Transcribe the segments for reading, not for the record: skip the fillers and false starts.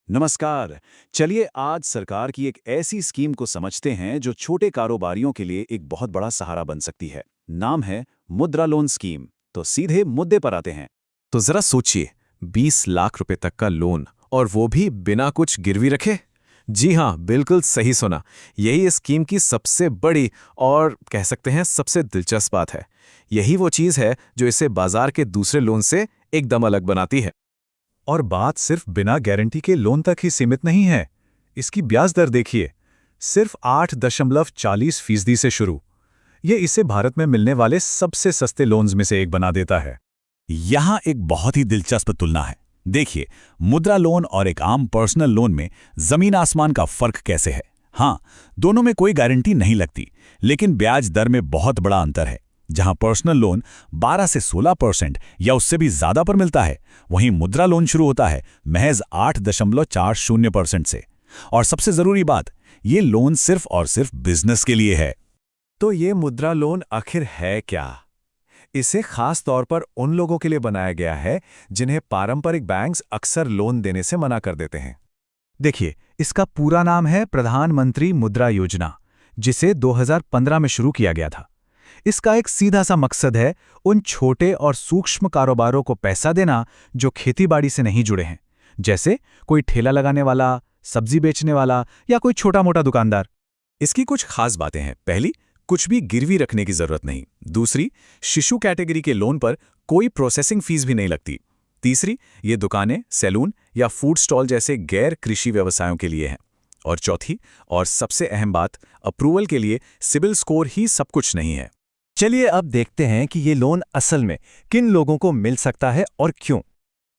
नमस्कार। चलिए आज सरकार की एक ऐसी स्कीम को समझते हैं जो छोटे कारोबारियों के लिए एक बहुत बड़ा सहारा बन सकती है। नाम है मुद्रा लोन स्कीम। तो सीधे मुद्दे पर आते हैं। तो जरा सोचिए, 20 लाख रुपए तक का लोन, और वो भी बिना कुछ गिरवी रखे। जी हाँ, बिल्कुल सही सुना। यही इस स्कीम की सबसे बड़ी और कह सकते हैं सबसे दिलचस्प बात है। यही वो चीज़ है जो इसे बाजार के दूसरे लोन से एकदम अलग बनाती है। और बात सिर्फ बिना गारंटी के लोन तक ही सीमित नहीं है। इसकी ब्याज दर देखिए, सिर्फ 8.40% से शुरू। ये इसे भारत में मिलने वाले सबसे सस्ते लोन्स में से एक बना देता है। यहाँ एक बहुत ही दिलचस्प तुलना है। देखिए, मुद्रा लोन और एक आम पर्सनल लोन में जमीन आसमान का फर्क कैसे है। हाँ, दोनों में कोई गारंटी नहीं लगती, लेकिन ब्याज दर में बहुत बड़ा अंतर है। जहां पर्सनल लोन 12 से 16% या उससे भी ज्यादा पर मिलता है, वहीं मुद्रा लोन शुरू होता है महज 8.40% से। और सबसे जरूरी बात, ये लोन सिर्फ और सिर्फ बिजनेस के लिए है। तो ये मुद्रा लोन आखिर है क्या? इसे खास तौर पर उन लोगों के लिए बनाया गया है जिन्हें पारंपरिक बैंक्स अक्सर लोन देने से मना कर देते हैं। देखिए, इसका पूरा नाम है प्रधानमंत्री मुद्रा योजना, जिसे 2015 में शुरू किया गया था। इसका एक सीधा सा मकसद है उन छोटे और सूक्ष्म कारोबारों को पैसा देना जो खेतीबाड़ी से नहीं जुड़े हैं, जैसे कोई ठेला लगाने वाला, सब्जी बेचने वाला या कोई छोटा मोटा दुकानदार। इसकी कुछ खास बातें हैं। पहली, कुछ भी गिरवी रखने की जरूरत नहीं। दूसरी, शिशु कैटेगरी के लोन पर कोई प्रोसेसिंग फीस भी नहीं लगती। तीसरी, ये दुकानें, सैलून या फूड स्टॉल जैसे गैर कृषि व्यवसायों के लिए हैं। और चौथी और सबसे अहम बात, अप्रूवल के लिए सिबिल स्कोर ही सब कुछ नहीं है। चलिए अब देखते हैं कि ये लोन असल में किन लोगों को मिल सकता है और क्यों।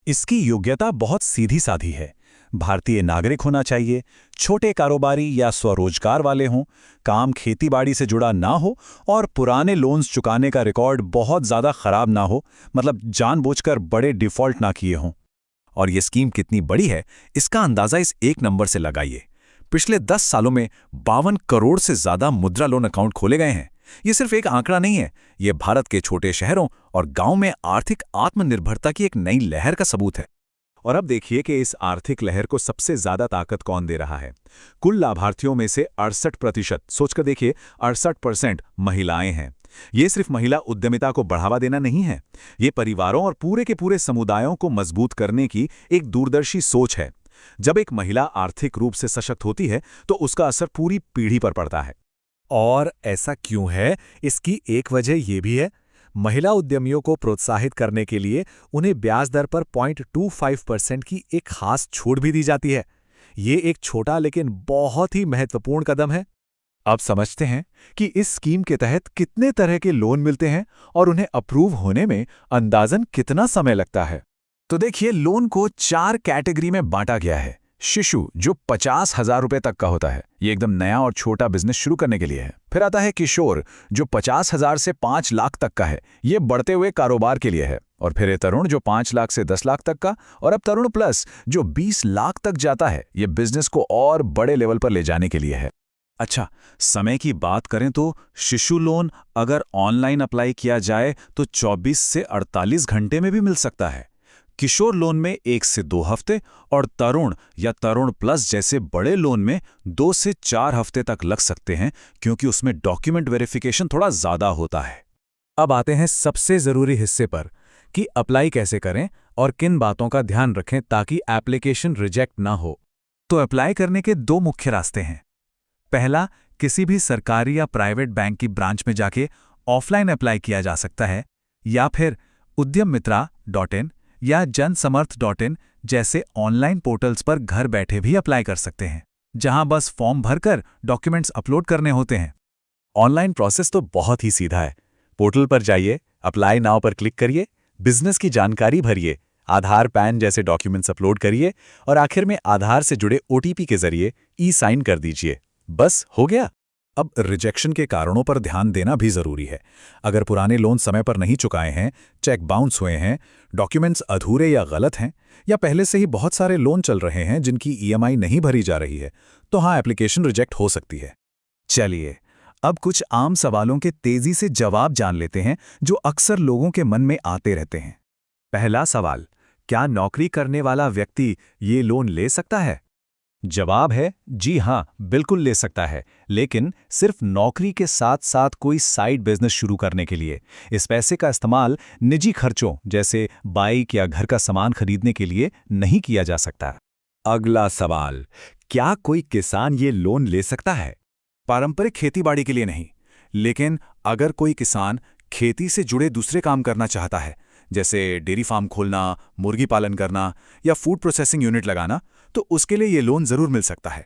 इसकी योग्यता बहुत सीधी साधी है। भारतीय नागरिक होना चाहिए, छोटे कारोबारी या स्वरोजगार वाले हों, काम खेतीबाड़ी से जुड़ा ना हो और पुराने लोन्स चुकाने का रिकॉर्ड बहुत ज़्यादा खराब ना हो, मतलब जानबूझकर बड़े डिफ़ॉल्ट ना किए हों। और ये स्कीम कितनी बड़ी है, इसका अंदाज़ा इस एक नंबर से लगाइए। पिछले 10 सालों में 52 करोड़ से ज़्यादा मुद्रा लोन अकाउंट खोले गए हैं। ये सिर्फ एक आंकड़ा नहीं है, ये भारत के छोटे शहरों और गांव में आर्थिक आत्मनिर्भरता की एक नई लहर का सबूत है। और अब देखिए कि इस आर्थिक लहर को सबसे ज्यादा ताकत कौन दे रहा है। कुल लाभार्थियों में से 68%, सोचकर देखिए, 68% महिलाएं हैं। ये सिर्फ महिला उद्यमिता को बढ़ावा देना नहीं है, ये परिवारों और पूरे के पूरे समुदायों को मजबूत करने की एक दूरदर्शी सोच है। जब एक महिला आर्थिक रूप से सशक्त होती है तो उसका असर पूरी पीढ़ी पर पड़ता है। और ऐसा क्यों है? इसकी एक वजह यह भी है, महिला उद्यमियों को प्रोत्साहित करने के लिए उन्हें ब्याज दर पर 0.25% की एक खास छूट भी दी जाती है। ये एक छोटा लेकिन बहुत ही महत्वपूर्ण कदम है। अब समझते हैं कि इस स्कीम के तहत कितने तरह के लोन मिलते हैं और उन्हें अप्रूव होने में अंदाजन कितना समय लगता है। तो देखिए, लोन को 4 कैटेगरी में बांटा गया है। शिशु, जो 50,000 रुपए तक का होता है, ये एकदम नया और छोटा बिजनेस शुरू करने के लिए है। फिर आता है किशोर, जो 50,000 से 5 लाख तक का है, ये बढ़ते हुए कारोबार के लिए है। और फिर ये तरुण, जो 5 लाख से 10 लाख तक का, और अब तरुण प्लस, जो 20 लाख तक जाता है, ये बिजनेस को और बड़े लेवल पर ले जाने के लिए है। अच्छा, समय की बात करें तो शिशु लोन अगर ऑनलाइन अप्लाई किया जाए तो 24 से 48 घंटे में भी मिल सकता है। किशोर लोन में 1 से 2 हफ्ते और तरुण या तरुण प्लस जैसे बड़े लोन में 2 से 4 हफ्ते तक लग सकते हैं, क्योंकि उसमें डॉक्यूमेंट वेरिफिकेशन थोड़ा ज़्यादा होता है। अब आते हैं सबसे ज़रूरी हिस्से पर कि अप्लाई कैसे करें और किन बातों का ध्यान रखें ताकि एप्लीकेशन रिजेक्ट ना हो। तो अप्लाई करने के 2 मुख्य रास्ते हैं। पहला, किसी भी सरकारी या प्राइवेट बैंक की ब्रांच में जाके ऑफलाइन अप्लाई किया जा सकता है, या फिर udyamitra.in या जनसमर्थ.in जैसे ऑनलाइन पोर्टल्स पर घर बैठे भी अप्लाई कर सकते हैं, जहां बस फॉर्म भरकर डॉक्यूमेंट्स अपलोड करने होते हैं। ऑनलाइन प्रोसेस तो बहुत ही सीधा है। पोर्टल पर जाइए, अप्लाई नाउ पर क्लिक करिए, बिजनेस की जानकारी भरिए, आधार पैन जैसे डॉक्यूमेंट्स अपलोड करिए और आखिर में आधार से जुड़े OTP के जरिए साइन कर दीजिए। बस हो गया। अब रिजेक्शन के कारणों पर ध्यान देना भी जरूरी है। अगर पुराने लोन समय पर नहीं चुकाए हैं, चेक बाउंस हुए हैं, डॉक्यूमेंट्स अधूरे या गलत हैं, या पहले से ही बहुत सारे लोन चल रहे हैं जिनकी EMI नहीं भरी जा रही है, तो हाँ, एप्लीकेशन रिजेक्ट हो सकती है। चलिए, अब कुछ आम सवालों के तेजी से जवाब जान लेते हैं जो अक्सर लोगों के मन में आते रहते हैं। पहला सवाल, क्या नौकरी करने वाला व्यक्ति ये लोन ले सकता है? जवाब है जी हां, बिल्कुल ले सकता है, लेकिन सिर्फ नौकरी के साथ साथ कोई साइड बिजनेस शुरू करने के लिए। इस पैसे का इस्तेमाल निजी खर्चों जैसे बाइक या घर का सामान खरीदने के लिए नहीं किया जा सकता। अगला सवाल, क्या कोई किसान ये लोन ले सकता है? पारंपरिक खेतीबाड़ी के लिए नहीं, लेकिन अगर कोई किसान खेती से जुड़े दूसरे काम करना चाहता है, जैसे डेयरी फार्म खोलना, मुर्गी पालन करना या फूड प्रोसेसिंग यूनिट लगाना, तो उसके लिए ये लोन जरूर मिल सकता है।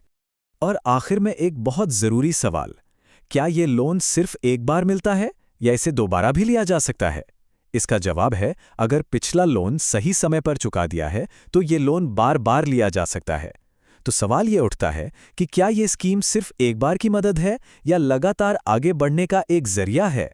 और आखिर में एक बहुत जरूरी सवाल, क्या ये लोन सिर्फ एक बार मिलता है या इसे दोबारा भी लिया जा सकता है? इसका जवाब है, अगर पिछला लोन सही समय पर चुका दिया है तो ये लोन बार बार लिया जा सकता है। तो सवाल ये उठता है कि क्या ये स्कीम सिर्फ एक बार की मदद है या लगातार आगे बढ़ने का एक जरिया है?